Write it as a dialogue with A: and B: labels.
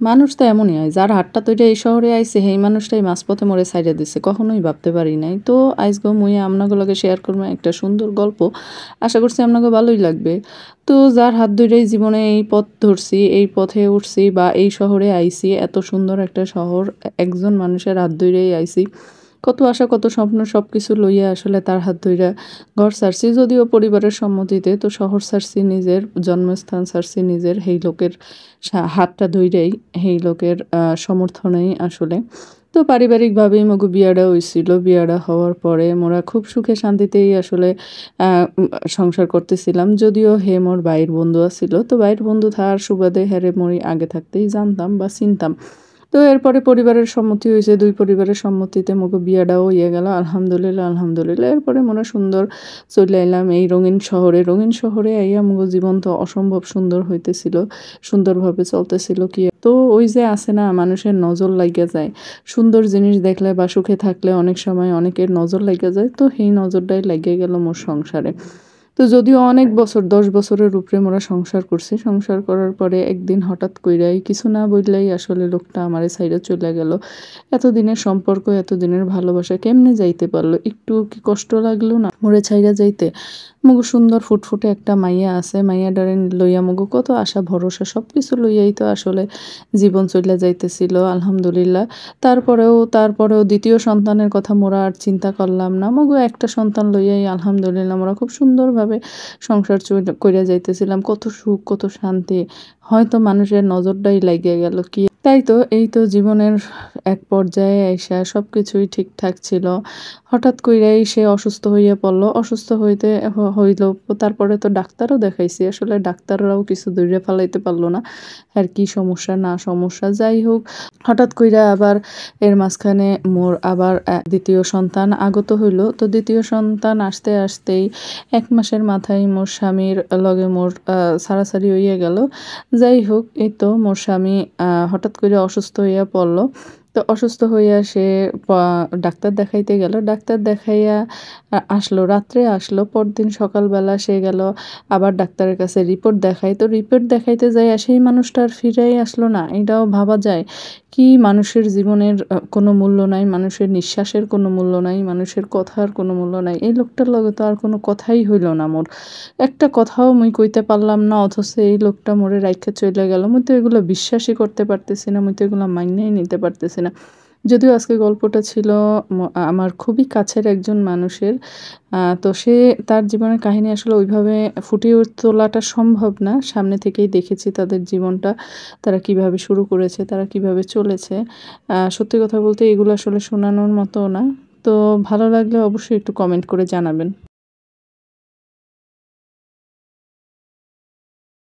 A: মানুষ তো এমনই হয়, যার হাতটা তৈরি এই শহরে আইছে সেই মানুষটাই মাঝপথে মরে ছাইড়া দিছে, কখনোই ভাবতে পারি নাই। তো আজকেও মুই আপনাগুলোকে শেয়ার করবো একটা সুন্দর গল্প, আশা করছি আপনাকে ভালোই লাগবে। তো যার হাত ধরেই জীবনে এই পথ ধরছি, এই পথে উঠছি বা এই শহরে আইছি, এত সুন্দর একটা শহর একজন মানুষের হাত ধরেই আইছি। কত আশা কত স্বপ্ন সব কিছু লইয়া আসলে তার হাত ধইরা ঘর ছাড়ছি, যদিও পরিবারের সম্মতিতে। তো শহর ছাড়ছি, নিজের জন্মস্থান ছাড়ছি নিজের, সেই লোকের হাতটা ধইরাই, সেই লোকের সমর্থনেই আসলে। তো পারিবারিকভাবেই মগু বিয়াটা হইছিল। বিয়াটা হওয়ার পরে মোরা খুব সুখে শান্তিতেই আসলে সংসার করতেছিলাম। যদিও হে মোর ভাইয়ের বন্ধু আছিল, তো ভাইয়ের বন্ধু থাকার সুবাদে হেরে মরি আগে থাকতেই জানতাম বা চিনতাম। তো এরপরে পরিবারের সম্মতি হয়েছে, দুই পরিবারের সম্মতিতে মোকে বিয়াটাও হইয়া গেল, আলহামদুলিল্লাহ আলহামদুলিল্লাহ। এরপরে মনে সুন্দর চলে এলাম এই রঙিন শহরে। রঙিন শহরে আইয়া মোকে জীবন তো অসম্ভব সুন্দর হইতেছিল, সুন্দরভাবে চলতেছিল। কি তো ওই যে আছে না, মানুষের নজর লাগিয়া যায় সুন্দর জিনিস দেখলে বা সুখে থাকলে, অনেক সময় অনেকের নজর লাগিয়া যায়। তো সেই নজরটাই লাগিয়ে গেল মোর সংসারে। তো যদিও অনেক বছর, 10 বছরের উপরে মোরা সংসার করছি। সংসার করার পরে একদিন হঠাৎ কইরাই কিছু না বললেই আসলে লোকটা আমারে ছাইড়া চলে গেল। এতদিনের সম্পর্ক, এতদিনের ভালোবাসা কেমনে যাইতে পারলো? একটু কি কষ্ট লাগলো না মোরে ছাইড়া যাইতে? মগু সুন্দর ফুটফুটে একটা মাইয়া আছে, মাইয়াডারে লইয়া মগু কত আশা ভরসা সবকিছু লইয়াই তো আসলে জীবন চলে যাইতেছিল, আলহামদুলিল্লাহ। তারপরেও দ্বিতীয় সন্তানের কথা মোরা আর চিন্তা করলাম না। মগু একটা সন্তান লইয়াই আলহামদুলিল্লাহ মোরা খুব সুন্দরভাবে সংসার কইরা যাইতেছিলাম। কত সুখ, কত শান্তি। হয়তো মানুষের নজরটাই লাগিয়ে গেল কি। তাই তো এই তো জীবনের এক পর্যায়ে আইসা সবকিছুই ঠিকঠাক ছিল। হঠাৎ কইরাই সে অসুস্থ হইয়া পড়ল। অসুস্থ হইল, তারপরে তো ডাক্তারও দেখাইছি। আসলে ডাক্তাররাও কিছু ধইরা ফালাইতে পারলো না আর কি সমস্যা না সমস্যা। যাই হোক, হঠাৎ কইরা আবার এর মাঝখানে মোর আবার দ্বিতীয় সন্তান আগত হইল। তো দ্বিতীয় সন্তান আসতে আসতেই 1 মাসের মাথায় মোর স্বামীর লগে মোর ছাড়াছাড়ি হইয়া গেল। যাই হোক, এই তো মোর স্বামী হঠাৎ করে অসুস্থ হইয়া পড়ল। তো অসুস্থ হইয়া সে ডাক্তার দেখাইতে গেল। ডাক্তার দেখাইয়া আসলো, রাত্রে আসলো। পরদিন সকালবেলা সে গেল আবার ডাক্তারের কাছে রিপোর্ট দেখাই। তো রিপোর্ট দেখাইতে যাইয়া সেই মানুষটা আর ফিরেই আসলো না। এটাও ভাবা যায় কি, মানুষের জীবনের কোনো মূল্য নাই, মানুষের নিঃশ্বাসের কোনো মূল্য নাই, মানুষের কথার কোনো মূল্য নাই। এই লোকটার লগে তো আর কোনো কথাই হইল না মোর। একটা কথাও মুই কইতে পারলাম না, অথচ এই লোকটা মোরে রাইখা চলে গেল। মুই তো এগুলো বিশ্বাসই করতে পারতেছি না, মুই তো এগুলো মাইনাই নিতে পারতেছি না। যদিও আজকে গল্পটা ছিল আমার খুবই কাছের একজন মানুষের। তো তার জীবনের কাহিনী আসলে ওইভাবে ফুটিয়ে তোলাটা সম্ভব না। সামনে থেকেই দেখেছি তাদের জীবনটা, তারা কিভাবে শুরু করেছে, তারা কিভাবে চলেছে। সত্যি কথা বলতে এগুলো আসলে শোনানোর মতো না। তো ভালো লাগলে অবশ্যই একটু কমেন্ট করে জানাবেন।